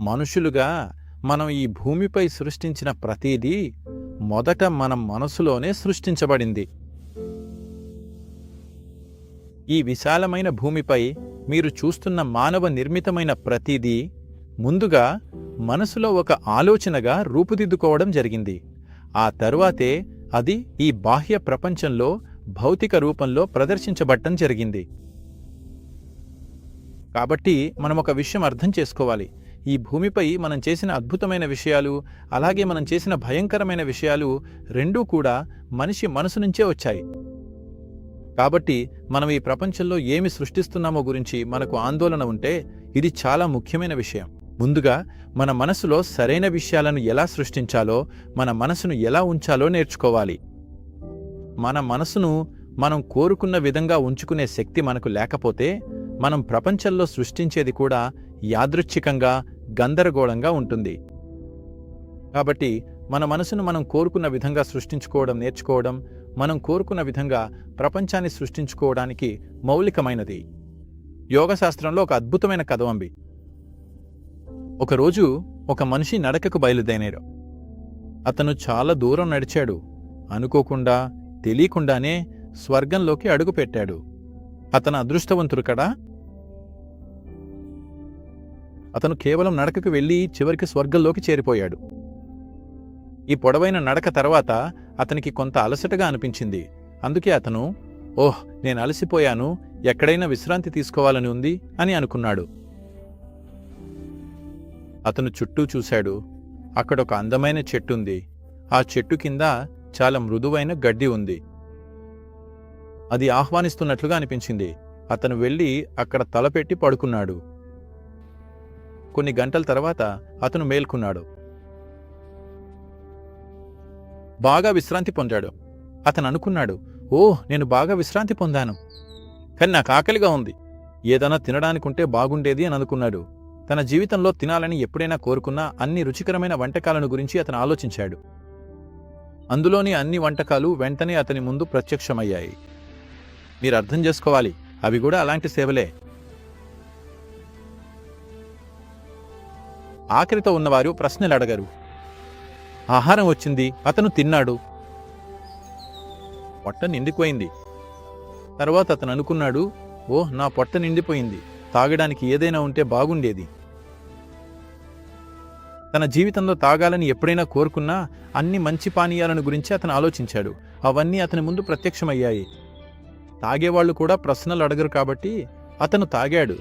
మనుషులుగా మనం ఈ భూమిపై సృష్టించిన ప్రతిదీ మొదట మన మనసులోనే సృష్టించబడింది. ఈ విశాలమైన భూమిపై మీరు చూస్తున్న మానవ నిర్మితమైన ప్రతిదీ ముందుగా మనసులో ఒక ఆలోచనగా రూపుదిద్దుకోవడం జరిగింది. ఆ తరువాతే అది ఈ బాహ్య ప్రపంచంలో భౌతిక రూపంలో ప్రదర్శించబడటం జరిగింది. కాబట్టి మనం ఒక విషయం అర్థం చేసుకోవాలి. ఈ భూమిపై మనం చేసిన అద్భుతమైన విషయాలు, అలాగే మనం చేసిన భయంకరమైన విషయాలు రెండూ కూడా మనిషి మనసు నుంచే వచ్చాయి. కాబట్టి మనం ఈ ప్రపంచంలో ఏమి సృష్టిస్తున్నామో గురించి మనకు ఆందోళన ఉంటే ఇది చాలా ముఖ్యమైన విషయం. ముందుగా మన మనసులో సరైన విషయాలను ఎలా సృష్టించాలో, మన మనసును ఎలా ఉంచాలో నేర్చుకోవాలి. మన మనసును మనం కోరుకున్న విధంగా ఉంచుకునే శక్తి మనకు లేకపోతే మనం ప్రపంచంలో సృష్టించేది కూడా యాదృచ్ఛికంగా, గందరగోళంగా ఉంటుంది. కాబట్టి మన మనసును మనం కోరుకున్న విధంగా సృష్టించుకోవడం నేర్చుకోవడం మనం కోరుకున్న విధంగా ప్రపంచాన్ని సృష్టించుకోవడానికి మౌలికమైనది. యోగశాస్త్రంలో ఒక అద్భుతమైన కథ ఉంది. ఒకరోజు ఒక మనిషి నడకకు బయలుదేరాడు. అతను చాలా దూరం నడిచాడు. అనుకోకుండా, తెలియకుండానే స్వర్గంలోకి అడుగుపెట్టాడు. అతను అదృష్టవంతుడు కదా. అతను కేవలం నడకకు వెళ్ళి చివరికి స్వర్గంలోకి చేరిపోయాడు. ఈ పొడవైన నడక తర్వాత అతనికి కొంత అలసటగా అనిపించింది. అందుకే అతను, ఓహ్, నేను అలసిపోయాను, ఎక్కడైనా విశ్రాంతి తీసుకోవాలని ఉంది అని అనుకున్నాడు. అతను చుట్టూ చూశాడు. అక్కడొక అందమైన చెట్టుంది. ఆ చెట్టు కింద చాలా మృదువైన గడ్డి ఉంది. అది ఆహ్వానిస్తున్నట్లుగా అనిపించింది. అతను వెళ్ళి అక్కడ తలపెట్టి పడుకున్నాడు. కొన్ని గంటల తర్వాత అతను మేల్కొన్నాడు. బాగా విశ్రాంతి పొందాడు. అతను అనుకున్నాడు, ఓహ్, నేను బాగా విశ్రాంతి పొందాను, కానీ నాకు ఆకలిగా ఉంది, ఏదైనా తినడానికుంటే బాగుండేది అని అనుకున్నాడు. తన జీవితంలో తినాలని ఎప్పుడైనా కోరుకున్న అన్ని రుచికరమైన వంటకాలను గురించి అతను ఆలోచించాడు. అందులోని అన్ని వంటకాలు వెంటనే అతని ముందు ప్రత్యక్షమయ్యాయి. మీరు అర్థం చేసుకోవాలి, అవి కూడా అలాంటి సేవలే. ఆకలితో ఉన్నవారు ప్రశ్నలు అడగరు. ఆహారం వచ్చింది, అతను తిన్నాడు, పొట్ట నిండిపోయింది. తర్వాత అతను అనుకున్నాడు, ఓహ్, నా పొట్ట నిండిపోయింది, తాగడానికి ఏదైనా ఉంటే బాగుండేది. తన జీవితంలో తాగాలని ఎప్పుడైనా కోరుకున్నా అన్ని మంచి పానీయాలను గురించి అతను ఆలోచించాడు. అవన్నీ అతని ముందు ప్రత్యక్షమయ్యాయి. తాగేవాళ్లు కూడా ప్రశ్నలు అడగరు కాబట్టి అతను తాగాడు.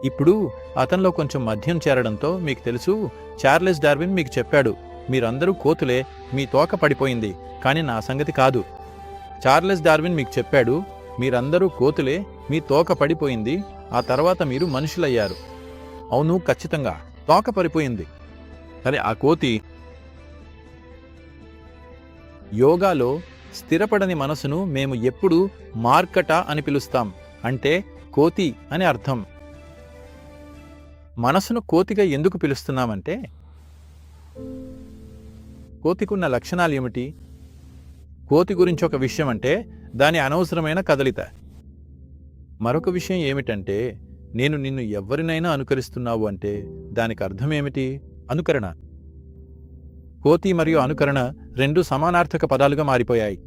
ఇప్పుడు అతనిలో కొంచెం మద్యం చేరడంతో, మీకు తెలుసు, చార్లెస్ డార్విన్ మీకు చెప్పాడు, మీరందరూ కోతులే, మీ తోక పడిపోయింది, కానీ నా సంగతి కాదు. చార్లెస్ డార్విన్ మీకు చెప్పాడు, మీరందరూ కోతులే, మీ తోక పడిపోయింది, ఆ తర్వాత మీరు మనుషులయ్యారు. అవును, ఖచ్చితంగా తోక పడిపోయింది. సరే, ఆ కోతి. యోగాలో స్థిరపడని మనసును మేము ఎప్పుడూ మార్కట అని పిలుస్తాం. అంటే కోతి అని అర్థం. మనసును కోతిగా ఎందుకు పిలుస్తున్నామంటే, కోతికున్న లక్షణాలు ఏమిటి? కోతి గురించి ఒక విషయం అంటే దాని అనవసరమైన కదలిత. మరొక విషయం ఏమిటంటే, నేను నిన్ను ఎవరినైనా అనుకరిస్తున్నావు అంటే దానికి అర్థమేమిటి? అనుకరణ. కోతి మరియు అనుకరణ రెండు సమానార్థక పదాలుగా మారిపోయాయి.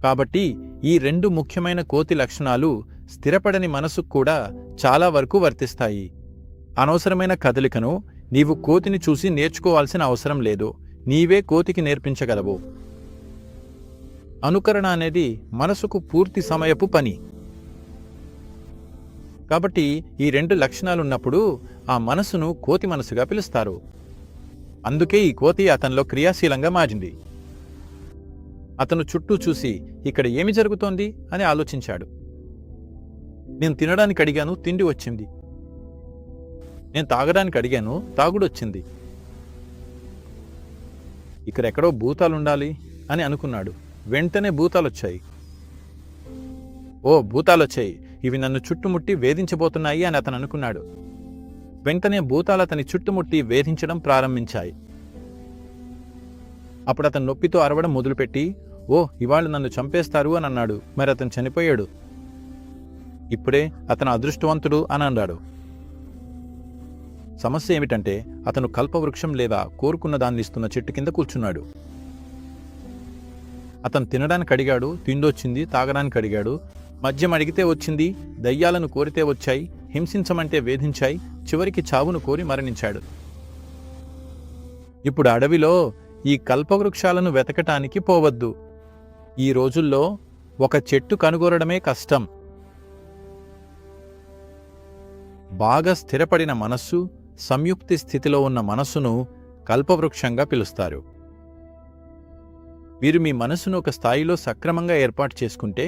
కాబట్టి ఈ రెండు ముఖ్యమైన కోతి లక్షణాలు స్థిరపడని మనసుకు కూడా చాలా వరకు వర్తిస్తాయి. అనవసరమైన కదలికను నీవు కోతిని చూసి నేర్చుకోవాల్సిన అవసరం లేదు, నీవే కోతికి నేర్పించగలవు. అనుకరణ అనేది మనసుకు పూర్తి సమయపు పని. కాబట్టి ఈ రెండు లక్షణాలున్నప్పుడు ఆ మనసును కోతి మనసుగా పిలుస్తారు. అందుకే ఈ కోతి అతనిలో క్రియాశీలంగా మారింది. అతను చుట్టూ చూసి ఇక్కడ ఏమి జరుగుతోంది అని ఆలోచించాడు. నేను తినడానికి అడిగాను, తిండి వచ్చింది. నేను తాగడానికి అడిగాను, తాగుడొచ్చింది. ఇక్కడెక్కడో భూతాలుండాలి అని అనుకున్నాడు. వెంటనే భూతాలొచ్చాయి. ఓ, భూతాలొచ్చాయి, ఇవి నన్ను చుట్టుముట్టి వేధించబోతున్నాయి అని అతను అనుకున్నాడు. వెంటనే భూతాలు అతని చుట్టుముట్టి వేధించడం ప్రారంభించాయి. అప్పుడు అతను నొప్పితో అరవడం మొదలుపెట్టి, ఓ, ఇవాళ నన్ను చంపేస్తారు అని అన్నాడు. మరి అతను చనిపోయాడు. ఇప్పుడే అతను అదృష్టవంతుడు అని అన్నాడు. సమస్య ఏమిటంటే అతను కల్పవృక్షం లేదా కోరుకున్న దాన్ని ఇస్తున్న చెట్టు కింద కూర్చున్నాడు. అతను తినడానికి అడిగాడు, తిండొచ్చింది. తాగడానికి అడిగాడు, మద్యం అడిగితే వచ్చింది. దయ్యాలను కోరితే వచ్చాయి. హింసించమంటే వేధించాయి. చివరికి చావును కోరి మరణించాడు. ఇప్పుడు అడవిలో ఈ కల్పవృక్షాలను వెతకటానికి పోవద్దు. ఈ రోజుల్లో ఒక చెట్టు కనుగొనడమే కష్టం. బాగా స్థిరపడిన మనస్సు, సంయుక్తి స్థితిలో ఉన్న మనస్సును కల్పవృక్షంగా పిలుస్తారు. మీరు మీ మనస్సును ఒక స్థాయిలో సక్రమంగా ఏర్పాటు చేసుకుంటే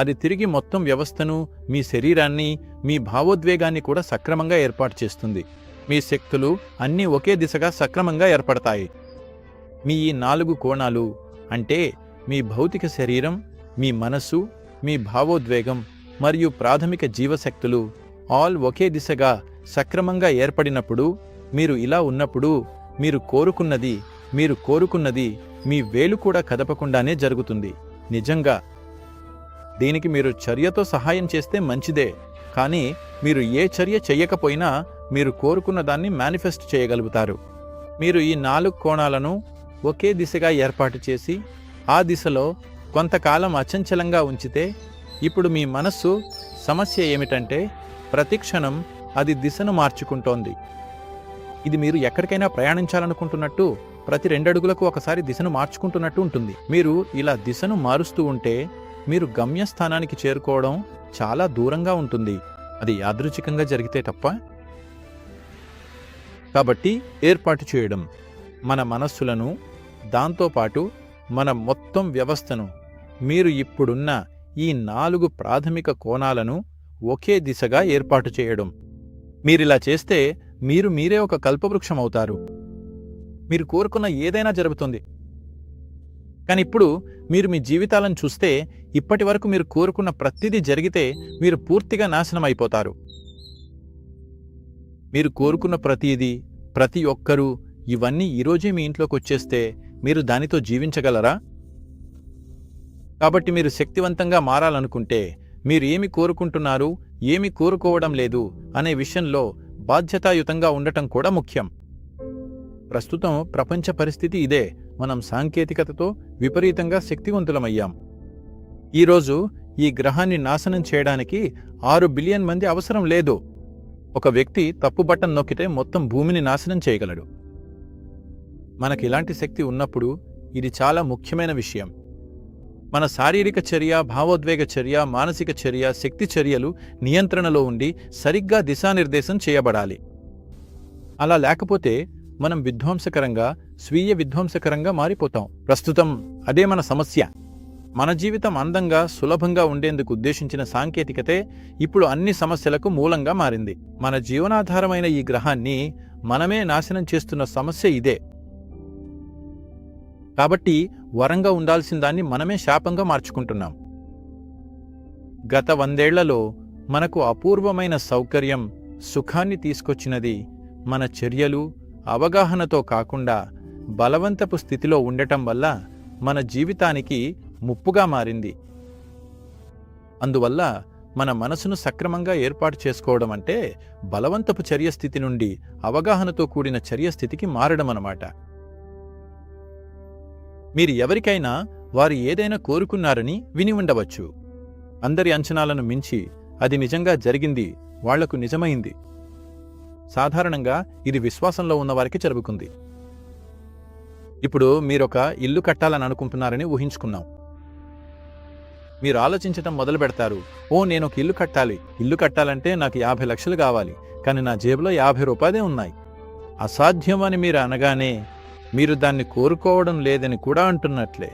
అది తిరిగి మొత్తం వ్యవస్థను, మీ శరీరాన్ని, మీ భావోద్వేగాన్ని కూడా సక్రమంగా ఏర్పాటు చేస్తుంది. మీ శక్తులు అన్నీ ఒకే దిశగా సక్రమంగా ఏర్పడతాయి. మీ ఈ 4 కోణాలు అంటే మీ భౌతిక శరీరం, మీ మనస్సు, మీ భావోద్వేగం మరియు ప్రాథమిక జీవశక్తులు ఆల్ ఒకే దిశగా సక్రమంగా ఏర్పడినప్పుడు, మీరు ఇలా ఉన్నప్పుడు మీరు కోరుకున్నది మీ వేలు కూడా కదపకుండానే జరుగుతుంది. నిజంగా దీనికి మీరు చర్యతో సహాయం చేస్తే మంచిదే, కానీ మీరు ఏ చర్య చెయ్యకపోయినా మీరు కోరుకున్న దాన్ని మేనిఫెస్ట్ చేయగలుగుతారు. మీరు ఈ 4 కోణాలను ఒకే దిశగా ఏర్పాటు చేసి ఆ దిశలో కొంతకాలం అచంచలంగా ఉంచితే, ఇప్పుడు మీ మనస్సు సమస్య ఏమిటంటే ప్రతిక్షణం అది దిశను మార్చుకుంటోంది. ఇది మీరు ఎక్కడికైనా ప్రయాణించాలనుకుంటున్నట్టు ప్రతి 2 అడుగులకు ఒకసారి దిశను మార్చుకుంటున్నట్టు ఉంటుంది. మీరు ఇలా దిశను మారుస్తూ ఉంటే మీరు గమ్యస్థానానికి చేరుకోవడం చాలా దూరంగా ఉంటుంది. అది యాదృచ్ఛికంగా జరిగితే తప్ప. కాబట్టి ఏర్పాటు చేయడం, మన మనస్సులను, దాంతోపాటు మన మొత్తం వ్యవస్థను, మీరు ఇప్పుడున్న ఈ 4 ప్రాథమిక కోణాలను ఒకే దిశగా ఏర్పాటు చేయడం. మీరిలా చేస్తే మీరే ఒక కల్పవృక్షం అవుతారు. మీరు కోరుకున్న ఏదైనా జరుగుతుంది. కానీ ఇప్పుడు మీరు మీ జీవితాలను చూస్తే ఇప్పటి వరకు మీరు కోరుకున్న ప్రతిదీ జరిగితే మీరు పూర్తిగా నాశనం అయిపోతారు. మీరు కోరుకున్న ప్రతిదీ, ప్రతి ఒక్కరూ ఇవన్నీ ఈరోజే మీ ఇంట్లోకి వచ్చేస్తే మీరు దానితో జీవించగలరా? కాబట్టి మీరు శక్తివంతంగా మారాలనుకుంటే మీరు ఏమి కోరుకుంటున్నారు, ఏమి కోరుకోవడం లేదు అనే విషయంలో బాధ్యతాయుతంగా ఉండటం కూడా ముఖ్యం. ప్రస్తుతం ప్రపంచ పరిస్థితి ఇదే. మనం సాంకేతికతతో విపరీతంగా శక్తివంతులమయ్యాం. ఈరోజు ఈ గ్రహాన్ని నాశనం చేయడానికి 6 బిలియన్ మంది అవసరం లేదు. ఒక వ్యక్తి తప్పు బటన్ నొక్కితే మొత్తం భూమిని నాశనం చేయగలడు. మనకిలాంటి శక్తి ఉన్నప్పుడు ఇది చాలా ముఖ్యమైన విషయం. మన శారీరక చర్య, భావోద్వేగ చర్య, మానసిక చర్య, శక్తి చర్యలు నియంత్రణలో ఉండి సరిగ్గా దిశానిర్దేశం చేయబడాలి. అలా లేకపోతే మనం స్వీయ విధ్వంసకరంగా మారిపోతాం. ప్రస్తుతం అదే మన సమస్య. మన జీవితం అందంగా, సులభంగా ఉండేందుకు ఉద్దేశించిన సాంకేతికతే ఇప్పుడు అన్ని సమస్యలకు మూలంగా మారింది. మన జీవనాధారమైన ఈ గ్రహాన్ని మనమే నాశనం చేస్తున్న సమస్య ఇదే. కాబట్టి వరంగా ఉండాల్సిన దాన్ని మనమే శాపంగా మార్చుకుంటున్నాం. గత 100 ఏళ్లలో మనకు అపూర్వమైన సౌకర్యం, సుఖాన్ని తీసుకొచ్చినది మన చర్యలు, అవగాహనతో కాకుండా బలవంతపు స్థితిలో ఉండటం వల్ల మన జీవితానికి ముప్పుగా మారింది. అందువల్ల మన మనసును సక్రమంగా ఏర్పాటు చేసుకోవడం అంటే బలవంతపు చర్యస్థితి నుండి అవగాహనతో కూడిన చర్యస్థితికి మారడమన్నమాట. మీరు ఎవరికైనా వారు ఏదైనా కోరుకున్నారని విని ఉండవచ్చు. అందరి అంచనాలను మించి అది నిజంగా జరిగింది, వాళ్లకు నిజమైంది. సాధారణంగా ఇది విశ్వాసంలో ఉన్నవారికి జరుగుతుంది. ఇప్పుడు మీరొక ఇల్లు కట్టాలని అనుకుంటున్నారని ఊహించుకున్నాం. మీరు ఆలోచించటం మొదలు పెడతారు. నేనొక ఇల్లు కట్టాలి. ఇల్లు కట్టాలంటే నాకు 50 లక్షలు కావాలి. కానీ నా జేబులో 50 రూపాయలే ఉన్నాయి. అసాధ్యం అని మీరు అనగానే మీరు దాన్ని కోరుకోవడం లేదని కూడా అంటున్నట్లే.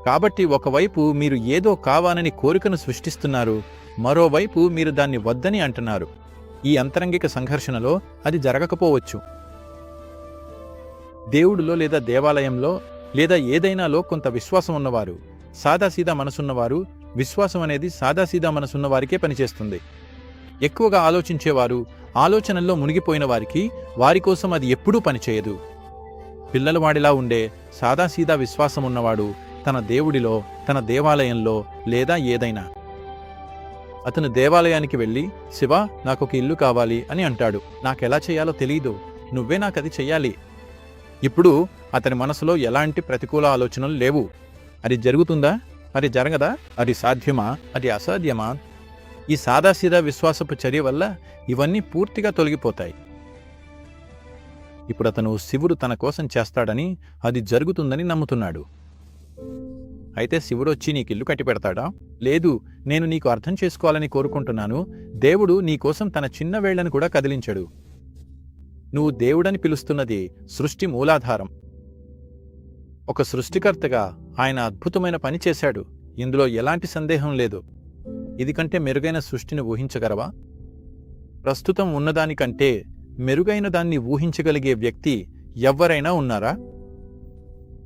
కాబట్టి ఒకవైపు మీరు ఏదో కావాలని కోరికను సృష్టిస్తున్నారు, మరోవైపు మీరు దాన్ని వద్దని అంటున్నారు. ఈ అంతరంగిక సంఘర్షణలో అది జరగకపోవచ్చు. దేవుడిలో లేదా దేవాలయంలో లేదా ఏదైనాలో కొంత విశ్వాసం ఉన్నవారు, సాదాసీదా మనసున్నవారు, విశ్వాసం అనేది సాదాసీదా మనసున్నవారికే పనిచేస్తుంది. ఎక్కువగా ఆలోచించేవారు, ఆలోచనల్లో మునిగిపోయిన వారి కోసం అది ఎప్పుడూ పనిచేయదు. పిల్లలవాడిలా ఉండే సాదాసీదా విశ్వాసం ఉన్నవాడు తన దేవుడిలో, తన దేవాలయంలో లేదా ఏదైనా అతను దేవాలయానికి వెళ్ళి, శివ, నాకొక ఇల్లు కావాలి అని అంటాడు. నాకెలా చేయాలో తెలీదు, నువ్వే నాకది చెయ్యాలి. ఇప్పుడు అతని మనసులో ఎలాంటి ప్రతికూల ఆలోచనలు లేవు. అది జరుగుతుందా? అది జరగదా? అది సాధ్యమా? అది అసాధ్యమా? ఈ సాదాసీదా విశ్వాసపు చర్య వల్ల ఇవన్నీ పూర్తిగా తొలగిపోతాయి. ఇప్పుడు అతను శివుడు తన కోసం చేస్తాడని, అది జరుగుతుందని నమ్ముతున్నాడు. అయితే శివుడొచ్చి నీకిల్లు కట్టిపెడతాడా? లేదు, నేను నీకు అర్థం చేసుకోవాలని కోరుకుంటున్నాను. దేవుడు నీకోసం తన చిన్న వేళ్లను కూడా కదిలించడు. నువ్వు దేవుడని పిలుస్తున్నది సృష్టి మూలాధారం. ఒక సృష్టికర్తగా ఆయన అద్భుతమైన పని చేశాడు. ఇందులో ఎలాంటి సందేహం లేదు. ఇది కంటే మెరుగైన సృష్టిని ఊహించగలవా? ప్రస్తుతం ఉన్నదానికంటే మెరుగైన దాన్ని ఊహించగలిగే వ్యక్తి ఎవ్వరైనా ఉన్నారా?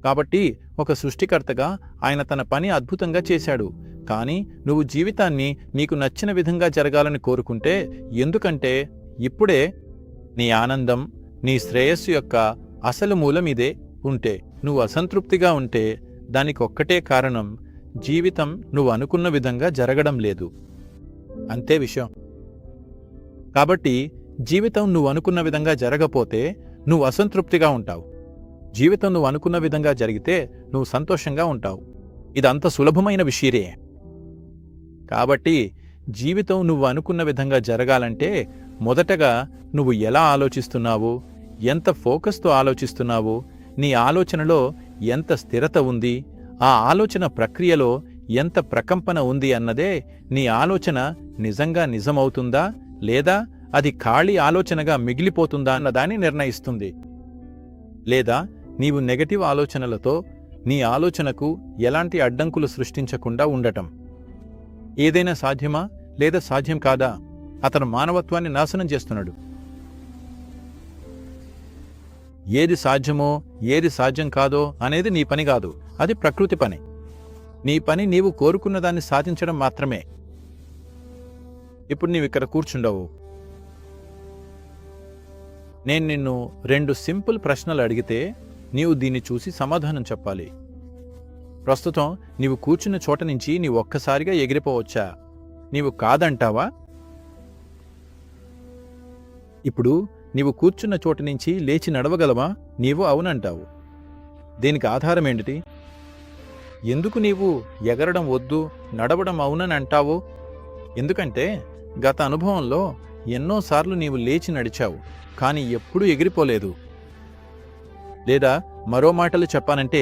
కాబట్టి ఒక సృష్టికర్తగా ఆయన తన పని అద్భుతంగా చేశాడు. కానీ నువ్వు జీవితాన్ని నీకు నచ్చిన విధంగా జరగాలని కోరుకుంటే, ఎందుకంటే ఇప్పుడే నీ ఆనందం, నీ శ్రేయస్సు యొక్క అసలు మూలం ఇదే ఉంటే, నువ్వు అసంతృప్తిగా ఉంటే దానికొక్కటే కారణం, జీవితం నువ్వు అనుకున్న విధంగా జరగడం లేదు. అంతే విషయం. కాబట్టి జీవితం నువ్వు అనుకున్న విధంగా జరగపోతే నువ్వు అసంతృప్తిగా ఉంటావు. జీవితం నువ్వు అనుకున్న విధంగా జరిగితే నువ్వు సంతోషంగా ఉంటావు. ఇదంత సులభమైన విషయమే. కాబట్టి జీవితం నువ్వు అనుకున్న విధంగా జరగాలంటే మొదటగా నువ్వు ఎలా ఆలోచిస్తున్నావు, ఎంత ఫోకస్తో ఆలోచిస్తున్నావు, నీ ఆలోచనలో ఎంత స్థిరత ఉంది, ఆ ఆలోచన ప్రక్రియలో ఎంత ప్రకంపన ఉంది అన్నదే నీ ఆలోచన నిజంగా నిజమవుతుందా లేదా అది ఖాళీ ఆలోచనగా మిగిలిపోతుందా అన్నదాన్ని నిర్ణయిస్తుంది. లేదా నీవు నెగటివ్ ఆలోచనలతో నీ ఆలోచనకు ఎలాంటి అడ్డంకులు సృష్టించకుండా ఉండటం. ఏదైనా సాధ్యమా లేదా సాధ్యం కాదా? అతను మానవత్వాన్ని నాశనం చేస్తున్నాడు. ఏది సాధ్యమో ఏది సాధ్యం కాదో అనేది నీ పని కాదు, అది ప్రకృతి పని. నీ పని నీవు కోరుకున్న దాన్ని సాధించడం మాత్రమే. ఇప్పుడు నీవిక్కడ కూర్చుండవు. నేను నిన్ను 2 సింపుల్ ప్రశ్నలు అడిగితే నీవు దీన్ని చూసి సమాధానం చెప్పాలి. ప్రస్తుతం నీవు కూర్చున్న చోట నుంచి నీవు ఒక్కసారిగా ఎగిరిపోవచ్చా? నీవు కాదంటావా? ఇప్పుడు నీవు కూర్చున్న చోటు నుంచి లేచి నడవగలవా? నీవు అవునంటావు. దీనికి ఆధారం ఏంటి? ఎందుకు నీవు ఎగరడం వద్దు, నడవడం అవునని అంటావు? ఎందుకంటే గత అనుభవంలో ఎన్నోసార్లు నీవు లేచి నడిచావు, కానీ ఎప్పుడూ ఎగిరిపోలేదు. లేదా మరో మాటలు చెప్పానంటే,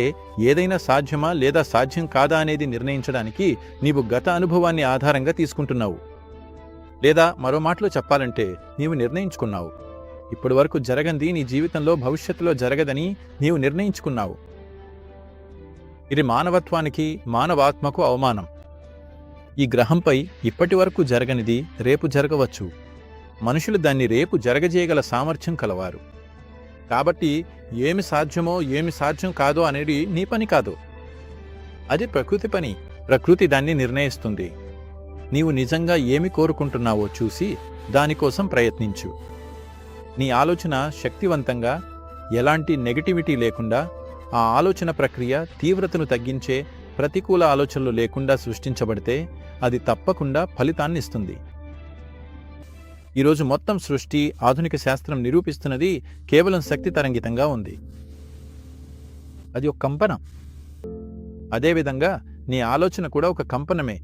ఏదైనా సాధ్యమా లేదా సాధ్యం కాదా అనేది నిర్ణయించడానికి నీవు గత అనుభవాన్ని ఆధారంగా తీసుకుంటున్నావు. లేదా మరో మాటలో చెప్పాలంటే, నీవు నిర్ణయించుకున్నావు. ఇప్పటివరకు జరగంది నీ జీవితంలో భవిష్యత్తులో జరగదని నీవు నిర్ణయించుకున్నావు. ఇది మానవత్వానికి, మానవాత్మకు అవమానం. ఈ గ్రహంపై ఇప్పటి వరకు జరగనిది రేపు జరగవచ్చు. మనుషులు దాన్ని రేపు జరగజేయగల సామర్థ్యం కలవారు. కాబట్టి ఏమి సాధ్యమో ఏమి సాధ్యం కాదో అనేది నీ పని కాదు, అది ప్రకృతి పని. ప్రకృతి దాన్ని నిర్ణయిస్తుంది. నీవు నిజంగా ఏమి కోరుకుంటున్నావో చూసి దానికోసం ప్రయత్నించు. నీ ఆలోచన శక్తివంతంగా, ఎలాంటి నెగటివిటీ లేకుండా, ఆ ఆలోచన ప్రక్రియ తీవ్రతను తగ్గించే ప్రతికూల ఆలోచనలు లేకుండా సృష్టించబడితే అది తప్పకుండా ఫలితాన్నిస్తుంది. ఈరోజు మొత్తం సృష్టి, ఆధునిక శాస్త్రం నిరూపిస్తున్నది కేవలం శక్తి తరంగితంగా ఉంది. అది ఒక కంపనం. అదేవిధంగా నీ ఆలోచన కూడా ఒక కంపనమే.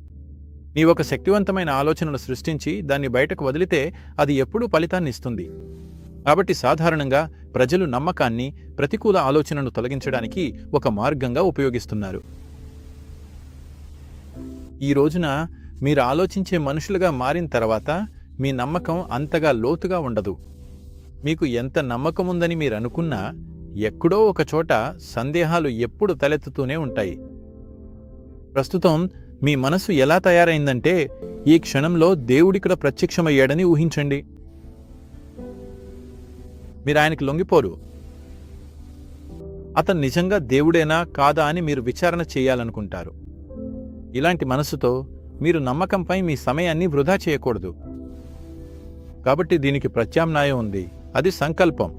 నీవొక శక్తివంతమైన ఆలోచనను సృష్టించి దాన్ని బయటకు వదిలితే అది ఎప్పుడూ ఫలితాన్ని ఇస్తుంది. కాబట్టి సాధారణంగా ప్రజలు నమ్మకాన్ని, ప్రతికూల ఆలోచనను తొలగించడానికి ఒక మార్గంగా ఉపయోగిస్తున్నారు. ఈ రోజున మీరు ఆలోచించే మనుషులుగా మారిన తర్వాత మీ నమ్మకం అంతగా లోతుగా ఉండదు. మీకు ఎంత నమ్మకం ఉందని మీరు అనుకున్నా ఎక్కడో ఒక చోట సందేహాలు ఎప్పుడు తలెత్తుతూనే ఉంటాయి. ప్రస్తుతం మీ మనసు ఎలా తయారైందంటే, ఈ క్షణంలో దేవుడిక్కడ ప్రత్యక్షమయ్యాడని ఊహించండి. మీరు ఆయనకి లొంగిపోరు. అతను నిజంగా దేవుడేనా కాదా అని మీరు విచారణ చేయాలనుకుంటారు. ఇలాంటి మనసుతో మీరు నమ్మకంపై మీ సమయాన్ని వృధా చేయకూడదు. కాబట్టి దీనికి ప్రత్యామ్నాయం ఉంది, అది సంకల్పం.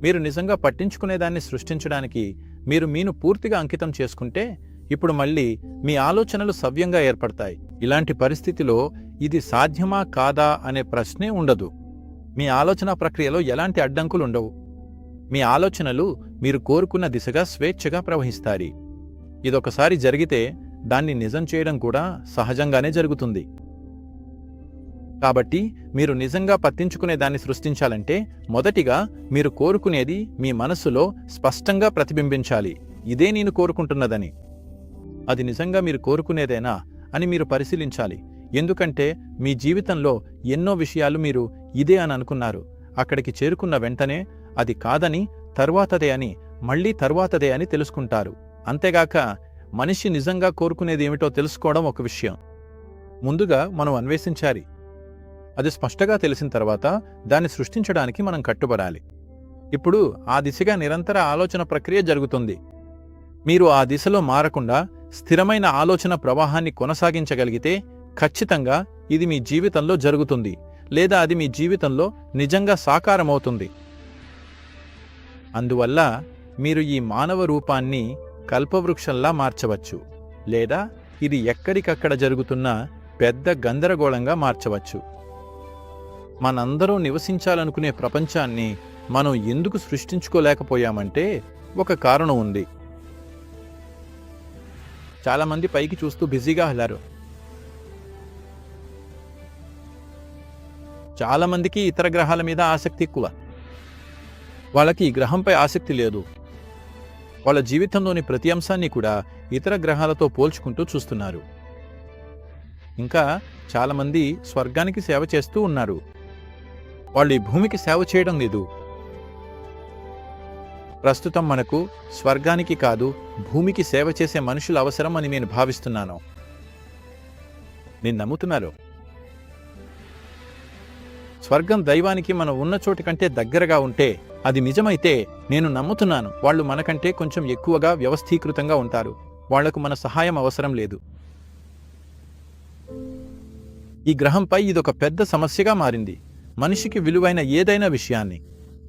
మీరు నిజంగా పట్టించుకునేదాన్ని సృష్టించడానికి మీరు మీను పూర్తిగా అంకితం చేసుకుంటే ఇప్పుడు మళ్ళీ మీ ఆలోచనలు సవ్యంగా ఏర్పడతాయి. ఇలాంటి పరిస్థితిలో ఇది సాధ్యమా కాదా అనే ప్రశ్నే ఉండదు. మీ ఆలోచన ప్రక్రియలో ఎలాంటి అడ్డంకులు ఉండవు. మీ ఆలోచనలు మీరు కోరుకున్న దిశగా స్వేచ్ఛగా ప్రవహిస్తాయి. ఇదొకసారి జరిగితే దాన్ని నిజం చేయడం కూడా సహజంగానే జరుగుతుంది. కాబట్టి మీరు నిజంగా పట్టించుకునే దాన్ని సృష్టించాలంటే మొదటిగా మీరు కోరుకునేది మీ మనస్సులో స్పష్టంగా ప్రతిబింబించాలి. ఇదే నేను కోరుకుంటున్నదని. అది నిజంగా మీరు కోరుకునేదేనా అని మీరు పరిశీలించాలి. ఎందుకంటే మీ జీవితంలో ఎన్నో విషయాలు మీరు ఇదే అని అనుకున్నారు. అక్కడికి చేరుకున్న వెంటనే అది కాదని, తర్వాతదే అని, మళ్లీ తర్వాతదే అని తెలుసుకుంటారు. అంతేగాక మనిషి నిజంగా కోరుకునేది ఏమిటో తెలుసుకోవడం ఒక విషయం. ముందుగా మనం అన్వేషించాలి. అది స్పష్టంగా తెలిసిన తర్వాత దాన్ని సృష్టించడానికి మనం కట్టుబడాలి. ఇప్పుడు ఆ దిశగా నిరంతర ఆలోచన ప్రక్రియ జరుగుతుంది. మీరు ఆ దిశలో మారకుండా స్థిరమైన ఆలోచన ప్రవాహాన్ని కొనసాగించగలిగితే ఖచ్చితంగా ఇది మీ జీవితంలో జరుగుతుంది, లేదా అది మీ జీవితంలో నిజంగా సాకారమవుతుంది. అందువల్ల మీరు ఈ మానవ రూపాన్ని కల్పవృక్షంలా మార్చవచ్చు, లేదా ఇది ఎక్కడికక్కడ జరుగుతున్న పెద్ద గందరగోళంగా మార్చవచ్చు. మనందరూ నివసించాలనుకునే ప్రపంచాన్ని మనం ఎందుకు సృష్టించుకోలేకపోయామంటే ఒక కారణం ఉంది. చాలామంది పైకి చూస్తూ బిజీగా వెళ్ళారు. చాలామందికి ఇతర గ్రహాల మీద ఆసక్తి ఎక్కువ. వాళ్ళకి ఈ గ్రహంపై ఆసక్తి లేదు. వాళ్ళ జీవితంలోని ప్రతి అంశాన్ని కూడా ఇతర గ్రహాలతో పోల్చుకుంటూ చూస్తున్నారు. ఇంకా చాలామంది స్వర్గానికి సేవ చేస్తూ ఉన్నారు. వాళ్ళు ఈ భూమికి సేవ చేయడం లేదు. ప్రస్తుతం మనకు స్వర్గానికి కాదు, భూమికి సేవ చేసే మనుషుల అవసరం అని నేను భావిస్తున్నాను. నేను నమ్ముతున్నారు. స్వర్గం దైవానికి మనం ఉన్న చోటు కంటే దగ్గరగా ఉంటే, అది నిజమైతే నేను నమ్ముతున్నాను వాళ్ళు మనకంటే కొంచెం ఎక్కువగా వ్యవస్థీకృతంగా ఉంటారు. వాళ్లకు మన సహాయం అవసరం లేదు. ఈ గ్రహంపై ఇదొక పెద్ద సమస్యగా మారింది. మనిషికి విలువైన ఏదైనా విషయాన్ని,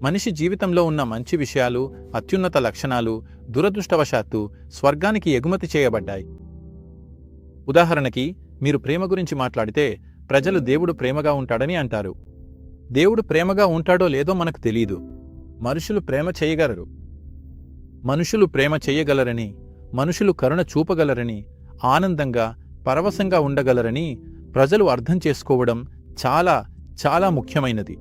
మనిషి జీవితంలో ఉన్న మంచి విషయాలు, అత్యున్నత లక్షణాలు దురదృష్టవశాత్తు స్వర్గానికి ఎగుమతి చేయబడ్డాయి. ఉదాహరణకి, మీరు ప్రేమ గురించి మాట్లాడితే ప్రజలు దేవుడు ప్రేమగా ఉంటాడని అంటారు. దేవుడు ప్రేమగా ఉంటాడో లేదో మనకు తెలీదు. మనుషులు ప్రేమ చేయగలరు. మనుషులు ప్రేమ చేయగలరని, మనుషులు కరుణ చూపగలరని, ఆనందంగా పరవశంగా ఉండగలరని ప్రజలు అర్థం చేసుకోవడం చాలా చాలా ముఖ్యమైనది.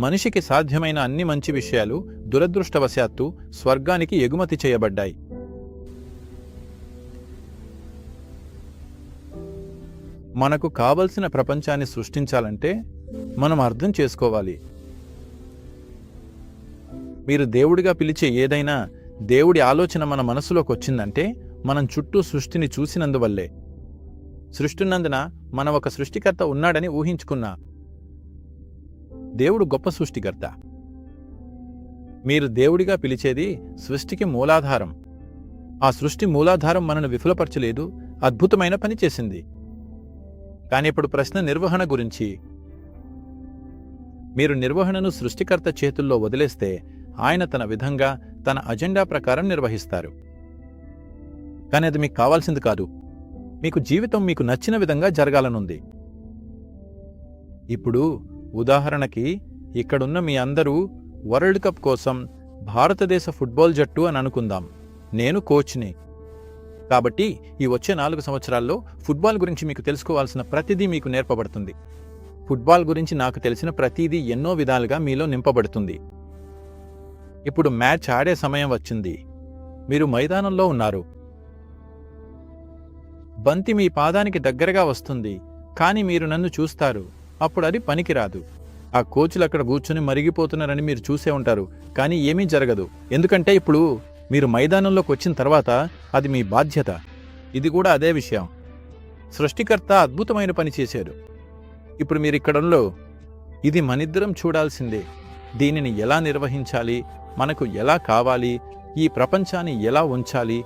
మనిషికి సాధ్యమైన అన్ని మంచి విషయాలు దురదృష్టవశాత్తు స్వర్గానికి ఎగుమతి చేయబడ్డాయి. మనకు కావలసిన ప్రపంచాన్ని సృష్టించాలంటే మనం అర్థం చేసుకోవాలి. మీరు దేవుడిగా పిలిచే ఏదైనా దేవుడి ఆలోచన మన మనసులోకి వచ్చిందంటే మనం చుట్టూ సృష్టిని చూసినందువల్లే. సృష్టినందున మనం ఒక సృష్టికర్త ఉన్నాడని ఊహించుకున్నా. దేవుడు గొప్ప సృష్టికర్త. మీరు దేవుడిగా పిలిచేది సృష్టికి మూలాధారం. ఆ సృష్టి మూలాధారం మనను విఫలపరచలేదు, అద్భుతమైన పని చేసింది. కానీ ఇప్పుడు ప్రశ్న నిర్వహణ గురించి. మీరు నిర్వహణను సృష్టికర్త చేతుల్లో వదిలేస్తే ఆయన తన విధంగా, తన అజెండా ప్రకారం నిర్వహిస్తారు. కానీ అది మీకు కావాల్సింది కాదు. మీకు జీవితం మీకు నచ్చిన విధంగా జరగాలనుంది. ఇప్పుడు ఉదాహరణకి, ఇక్కడున్న మీ అందరూ వరల్డ్ కప్ కోసం భారతదేశ ఫుట్బాల్ జట్టు అని అనుకుందాం. నేను కోచ్ని. కాబట్టి ఈ వచ్చే 4 సంవత్సరాల్లో ఫుట్బాల్ గురించి మీకు తెలుసుకోవాల్సిన ప్రతిదీ మీకు నేర్పబడుతుంది. ఫుట్బాల్ గురించి నాకు తెలిసిన ప్రతిదీ ఎన్నో విధాలుగా మీలో నింపబడుతుంది. ఇప్పుడు మ్యాచ్ ఆడే సమయం వచ్చింది. మీరు మైదానంలో ఉన్నారు. బంతి మీ పాదానికి దగ్గరగా వస్తుంది, కానీ మీరు నన్ను చూస్తారు. అప్పుడు అది పనికిరాదు. ఆ కోచ్లు అక్కడ కూర్చుని మరిగిపోతున్నారని మీరు చూసే ఉంటారు, కానీ ఏమీ జరగదు. ఎందుకంటే ఇప్పుడు మీరు మైదానంలోకి వచ్చిన తర్వాత అది మీ బాధ్యత. ఇది కూడా అదే విషయం. సృష్టికర్త అద్భుతమైన పని చేశాడు. ఇప్పుడు మీరిక్కడంలో ఇది మనిద్దరం చూడాల్సిందే. దీనిని ఎలా నిర్వహించాలి, మనకు ఎలా కావాలి, ఈ ప్రపంచాన్ని ఎలా ఉంచాలి,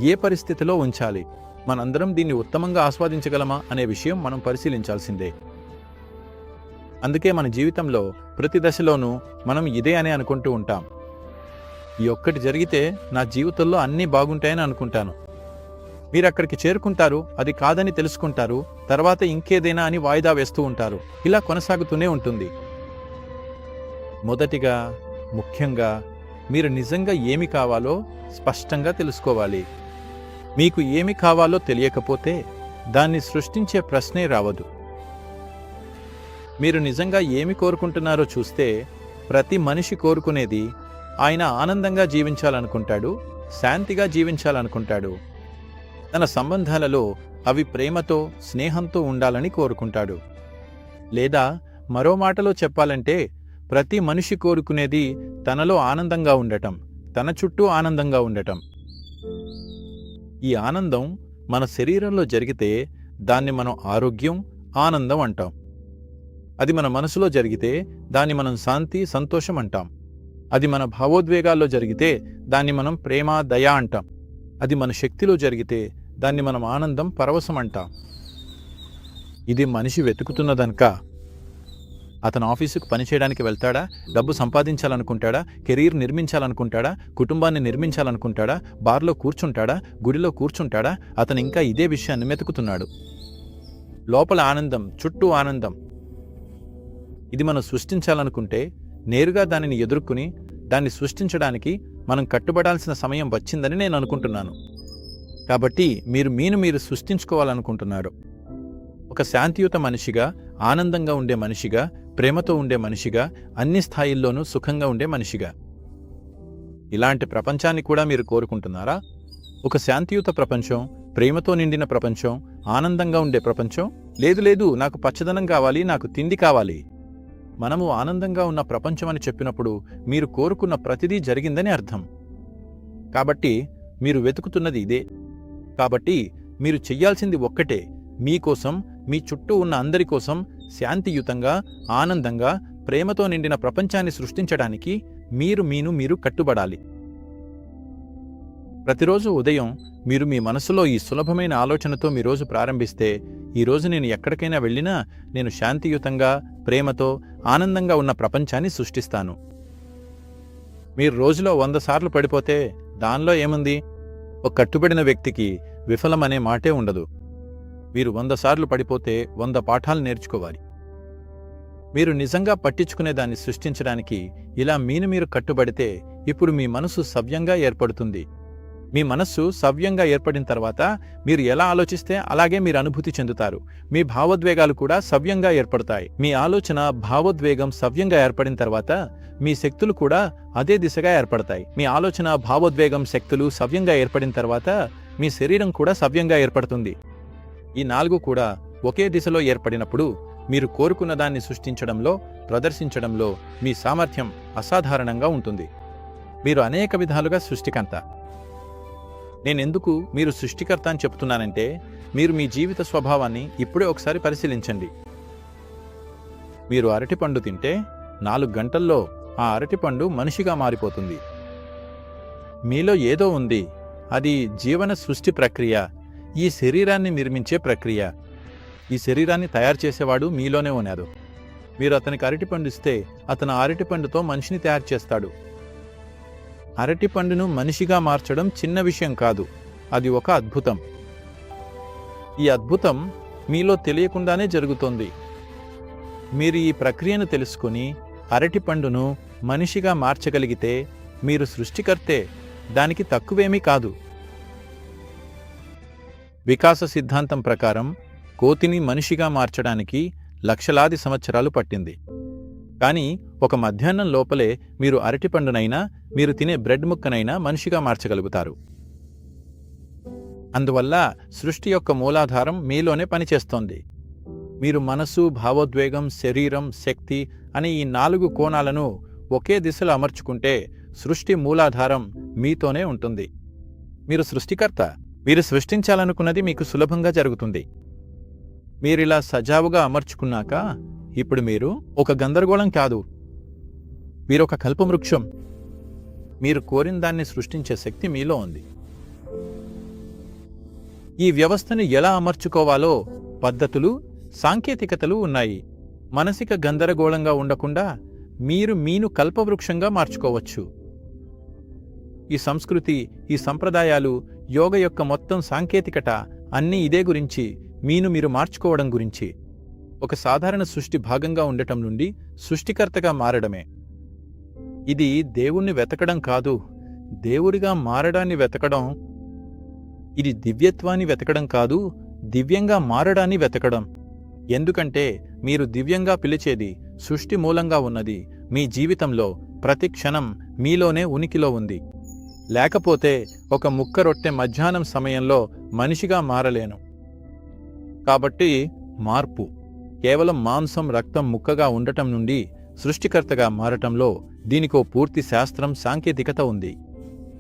ఏ పరిస్థితిలో ఉంచాలి, మనందరం దీన్ని ఉత్తమంగా ఆస్వాదించగలమా అనే విషయం మనం పరిశీలించాల్సిందే. అందుకే మన జీవితంలో ప్రతి దశలోనూ మనం ఇదే అని అనుకుంటూ ఉంటాం. ఈ ఒక్కటి జరిగితే నా జీవితంలో అన్నీ బాగుంటాయని అనుకుంటాను. మీరక్కడికి చేరుకుంటారు, అది కాదని తెలుసుకుంటారు, తర్వాత ఇంకేదైనా అని వాయిదా వేస్తూ ఉంటారు. ఇలా కొనసాగుతూనే ఉంటుంది. మొదటిగా, ముఖ్యంగా మీరు నిజంగా ఏమి కావాలో స్పష్టంగా తెలుసుకోవాలి. మీకు ఏమి కావాలో తెలియకపోతే దాన్ని సృష్టించే ప్రశ్నే రావదు. మీరు నిజంగా ఏమి కోరుకుంటున్నారో చూస్తే ప్రతి మనిషి కోరుకునేది ఆయన ఆనందంగా జీవించాలనుకుంటాడు, శాంతిగా జీవించాలనుకుంటాడు. తన సంబంధాలలో అవి ప్రేమతో, స్నేహంతో ఉండాలని కోరుకుంటాడు. లేదా మరో మాటలో చెప్పాలంటే ప్రతి మనిషి కోరుకునేది తనలో ఆనందంగా ఉండటం, తన చుట్టూ ఆనందంగా ఉండటం. ఈ ఆనందం మన శరీరంలో జరిగితే దాన్ని మనం ఆరోగ్యం, ఆనందం అంటాం. అది మన మనసులో జరిగితే దాన్ని మనం శాంతి, సంతోషం అంటాం. అది మన భావోద్వేగాల్లో జరిగితే దాన్ని మనం ప్రేమ, దయ అంటాం. అది మన శక్తిలో జరిగితే దాన్ని మనం ఆనందం, పరవశం అంటాం. ఇది మనిషి వెతుకుతున్నదనక. అతను ఆఫీసుకు పనిచేయడానికి వెళ్తాడా, డబ్బు సంపాదించాలనుకుంటాడా, కెరీర్ నిర్మించాలనుకుంటాడా, కుటుంబాన్ని నిర్మించాలనుకుంటాడా, బార్లో కూర్చుంటాడా, గుడిలో కూర్చుంటాడా, అతను ఇంకా ఇదే విషయాన్ని వెతుకుతున్నాడు. లోపల ఆనందం, చుట్టూ ఆనందం. ఇది మనం సృష్టించాలనుకుంటే నేరుగా దానిని ఎదుర్కొని దాన్ని సృష్టించడానికి మనం కట్టుబడాల్సిన సమయం వచ్చిందని నేను అనుకుంటున్నాను. కాబట్టి మీరు సృష్టించుకోవాలనుకుంటున్నారు. ఒక శాంతియుత మనిషిగా, ఆనందంగా ఉండే మనిషిగా, ప్రేమతో ఉండే మనిషిగా, అన్ని స్థాయిల్లోనూ సుఖంగా ఉండే మనిషిగా. ఇలాంటి ప్రపంచాన్ని కూడా మీరు కోరుకుంటున్నారా? ఒక శాంతియుత ప్రపంచం, ప్రేమతో నిండిన ప్రపంచం, ఆనందంగా ఉండే ప్రపంచం? లేదు, నాకు పచ్చదనం కావాలి, నాకు తిండి కావాలి. మనము ఆనందంగా ఉన్న ప్రపంచమని చెప్పినప్పుడు మీరు కోరుకున్న ప్రతిదీ జరిగిందని అర్థం. కాబట్టి మీరు వెతుకుతున్నది ఇదే. కాబట్టి మీరు చెయ్యాల్సింది ఒక్కటే, మీకోసం, మీ చుట్టూ ఉన్న అందరి కోసం శాంతియుతంగా, ఆనందంగా, ప్రేమతో నిండిన ప్రపంచాన్ని సృష్టించడానికి మీరు కట్టుబడాలి. ప్రతిరోజు ఉదయం మీరు మీ మనసులో ఈ సులభమైన ఆలోచనతో మీ రోజు ప్రారంభిస్తే, ఈరోజు నేను ఎక్కడికైనా వెళ్ళినా నేను శాంతియుతంగా, ప్రేమతో, ఆనందంగా ఉన్న ప్రపంచాన్ని సృష్టిస్తాను. మీరు రోజులో 100 సార్లు పడిపోతే దానిలో ఏముంది? ఒక కట్టుబడిన వ్యక్తికి విఫలమనే మాటే ఉండదు. మీరు 100 సార్లు పడిపోతే 100 పాఠాలు నేర్చుకోవాలి. మీరు నిజంగా పట్టించుకునే దాన్ని సృష్టించడానికి ఇలా మీరు కట్టుబడితే ఇప్పుడు మీ మనసు సవ్యంగా ఏర్పడుతుంది. మీ మనస్సు సవ్యంగా ఏర్పడిన తర్వాత మీరు ఎలా ఆలోచిస్తే అలాగే మీరు అనుభూతి చెందుతారు. మీ భావోద్వేగాలు కూడా సవ్యంగా ఏర్పడతాయి. మీ ఆలోచన, భావోద్వేగం సవ్యంగా ఏర్పడిన తర్వాత మీ శక్తులు కూడా అదే దిశగా ఏర్పడతాయి. మీ ఆలోచన, భావోద్వేగం, శక్తులు సవ్యంగా ఏర్పడిన తర్వాత మీ శరీరం కూడా సవ్యంగా ఏర్పడుతుంది. ఈ 4 కూడా ఒకే దిశలో ఏర్పడినప్పుడు మీరు కోరుకున్న దాన్ని సృష్టించడంలో, ప్రదర్శించడంలో మీ సామర్థ్యం అసాధారణంగా ఉంటుంది. మీరు అనేక విధాలుగా సృష్టికర్త. నేనెందుకు మీరు సృష్టికర్త అని చెప్తున్నానంటే, మీరు మీ జీవిత స్వభావాన్ని ఇప్పుడే ఒకసారి పరిశీలించండి. మీరు అరటిపండు తింటే 4 గంటల్లో ఆ అరటిపండు మనిషిగా మారిపోతుంది. మీలో ఏదో ఉంది. అది జీవన సృష్టి ప్రక్రియ, ఈ శరీరాన్ని నిర్మించే ప్రక్రియ. ఈ శరీరాన్ని తయారు చేసేవాడు మీలోనే ఉన్నాడు. మీరు అతనికి అరటిపండు ఇస్తే అతను అరటిపండుతో మనిషిని తయారు చేస్తాడు. అరటిపండును మనిషిగా మార్చడం చిన్న విషయం కాదు, అది ఒక అద్భుతం. ఈ అద్భుతం మీలో తెలియకుండానే జరుగుతోంది. మీరు ఈ ప్రక్రియను తెలుసుకుని అరటిపండును మనిషిగా మార్చగలిగితే మీరు సృష్టికర్తే, దానికి తక్కువేమీ కాదు. వికాస సిద్ధాంతం ప్రకారం కోతిని మనిషిగా మార్చడానికి లక్షలాది సంవత్సరాలు పట్టింది. కానీ ఒక మధ్యాహ్నం లోపలే మీరు అరటిపండునైనా, మీరు తినే బ్రెడ్ ముక్కనైనా మనిషిగా మార్చగలుగుతారు. అందువల్ల సృష్టి యొక్క మూలాధారం మీలోనే పనిచేస్తోంది. మీరు మనసు, భావోద్వేగం, శరీరం, శక్తి అనే ఈ 4 కోణాలను ఒకే దిశలో అమర్చుకుంటే సృష్టి మూలాధారం మీతోనే ఉంటుంది. మీరు సృష్టికర్త. మీరు సృష్టించాలనుకున్నది మీకు సులభంగా జరుగుతుంది. మీరిలా సజావుగా అమర్చుకున్నాక ఇప్పుడు మీరు ఒక గందరగోళం కాదు, మీరొక కల్పవృక్షం. మీరు కోరిన దాన్ని సృష్టించే శక్తి మీలో ఉంది. ఈ వ్యవస్థను ఎలా అమర్చుకోవాలో పద్ధతులు, సాంకేతికతలు ఉన్నాయి. మానసిక గందరగోళంగా ఉండకుండా మీను కల్పవృక్షంగా మార్చుకోవచ్చు. ఈ సంస్కృతి, ఈ సంప్రదాయాలు, యోగ యొక్క మొత్తం సాంకేతికత అన్నీ ఇదే గురించి, మీరు మార్చుకోవడం గురించి. ఒక సాధారణ సృష్టి భాగంగా ఉండటం నుండి సృష్టికర్తగా మారడమే. ఇది దేవుణ్ణి వెతకడం కాదు, దేవుడిగా మారడాన్ని వెతకడం. ఇది దివ్యత్వాన్ని వెతకడం కాదు, దివ్యంగా మారడాన్ని వెతకడం. ఎందుకంటే మీరు దివ్యంగా పిలిచేది సృష్టి మూలంగా ఉన్నది మీ జీవితంలో ప్రతి క్షణం మీలోనే ఉనికిలో ఉంది. లేకపోతే ఒక ముక్క రొట్టె మధ్యాహ్నం సమయంలో మనిషిగా మారలేను. కాబట్టి మార్పు కేవలం మాంసం, రక్తం ముక్కగా ఉండటం నుండి సృష్టికర్తగా మారటంలో దీనికో పూర్తి శాస్త్రం, సాంకేతికత ఉంది.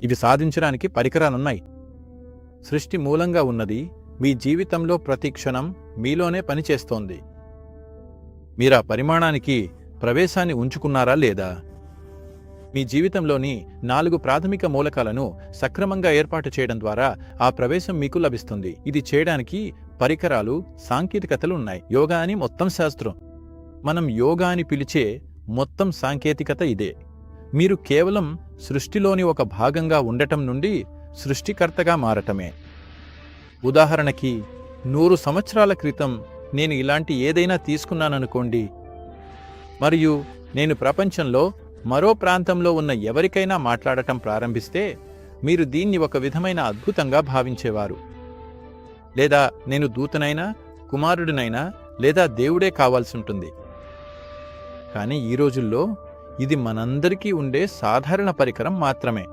ఇవి సాధించడానికి పరికరాలున్నాయి. సృష్టి మూలంగా ఉన్నది మీ జీవితంలో ప్రతి క్షణం మీలోనే పనిచేస్తోంది. మీరా పరిమాణానికి ప్రవేశాన్ని ఉంచుకున్నారా లేదా? మీ జీవితంలోని 4 ప్రాథమిక మూలకాలను సక్రమంగా ఏర్పాటు చేయడం ద్వారా ఆ ప్రవేశం మీకు లభిస్తుంది. ఇది చేయడానికి పరికరాలు, సాంకేతికతలు ఉన్నాయి. యోగా అని మొత్తం శాస్త్రం. మనం యోగా అని పిలిచే మొత్తం సాంకేతికత ఇదే. మీరు కేవలం సృష్టిలోని ఒక భాగంగా ఉండటం నుండి సృష్టికర్తగా మారటమే. ఉదాహరణకి 100 సంవత్సరాల క్రితం నేను ఇలాంటి ఏదైనా తీసుకున్నాననుకోండి, మరియు నేను ప్రపంచంలో మరో ప్రాంతంలో ఉన్న ఎవరికైనా మాట్లాడటం ప్రారంభిస్తే మీరు దీన్ని ఒక విధమైన అద్భుతంగా భావించేవారు. లేదా నేను దూతనైనా, కుమారుడినైనా లేదా దేవుడే కావాల్సి ఉంటుంది. కానీ ఈ రోజుల్లో ఇది మనందరికీ ఉండే సాధారణ పరికరం మాత్రమే.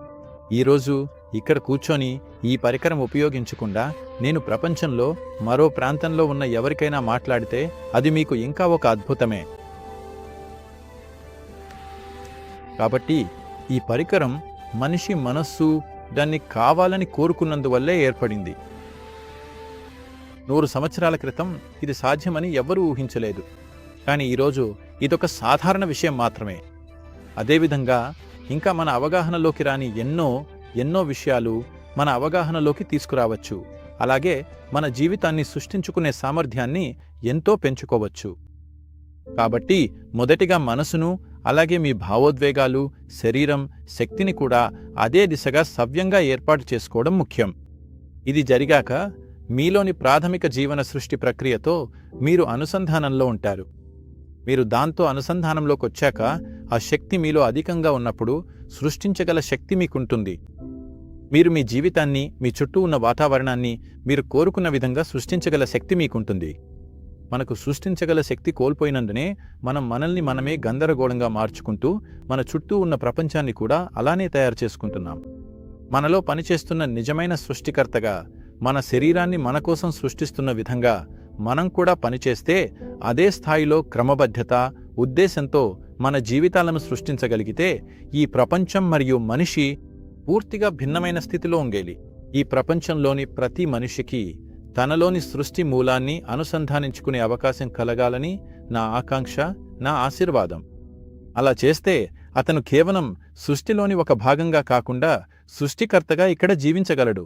ఈరోజు ఇక్కడ కూర్చొని ఈ పరికరం ఉపయోగించకుండా నేను ప్రపంచంలో మరో ప్రాంతంలో ఉన్న ఎవరికైనా మాట్లాడితే అది మీకు ఇంకా ఒక అద్భుతమే. కాబట్టి ఈ పరికరం మనిషి మనస్సు దాన్ని కావాలని కోరుకున్నందువల్లే ఏర్పడింది. 100 సంవత్సరాల క్రితం ఇది సాధ్యమని ఎవ్వరూ ఊహించలేదు. కానీ ఈరోజు ఇదొక సాధారణ విషయం మాత్రమే. అదేవిధంగా ఇంకా మన అవగాహనలోకి రాని ఎన్నో విషయాలు మన అవగాహనలోకి తీసుకురావచ్చు. అలాగే మన జీవితాన్ని సృష్టించుకునే సామర్థ్యాన్ని ఎంతో పెంచుకోవచ్చు. కాబట్టి మొదటిగా మనసును, అలాగే మీ భావోద్వేగాలు, శరీరం, శక్తిని కూడా అదే దిశగా సవ్యంగా ఏర్పాటు చేసుకోవడం ముఖ్యం. ఇది జరిగాక మీలోని ప్రాథమిక జీవన సృష్టి ప్రక్రియతో మీరు అనుసంధానంలో ఉంటారు. మీరు దాంతో అనుసంధానంలోకొచ్చాక ఆ శక్తి మీలో అధికంగా ఉన్నప్పుడు సృష్టించగల శక్తి మీకుంటుంది. మీరు మీ జీవితాన్ని, మీ చుట్టూ ఉన్న వాతావరణాన్ని మీరు కోరుకున్న విధంగా సృష్టించగల శక్తి మీకుంటుంది. మనకు సృష్టించగల శక్తి కోల్పోయినందునే మనం మనల్ని మనమే గందరగోళంగా మార్చుకుంటూ మన చుట్టూ ఉన్న ప్రపంచాన్ని కూడా అలానే తయారు చేసుకుంటున్నాం. మనలో పనిచేస్తున్న నిజమైన సృష్టికర్తగా, మన శరీరాన్ని మన కోసం సృష్టిస్తున్న విధంగా మనం కూడా పనిచేస్తే అదే స్థాయిలో క్రమబద్ధత, ఉద్దేశంతో మన జీవితాలను సృష్టించగలిగితే ఈ ప్రపంచం మరియు మనిషి పూర్తిగా భిన్నమైన స్థితిలో ఉంగేలి. ఈ ప్రపంచంలోని ప్రతి మనిషికి తనలోని సృష్టి మూలాన్ని అనుసంధానించుకునే అవకాశం కలగాలని నా ఆకాంక్ష, నా ఆశీర్వాదం. అలా చేస్తే అతను కేవలం సృష్టిలోని ఒక భాగంగా కాకుండా సృష్టికర్తగా ఇక్కడ జీవించగలడు.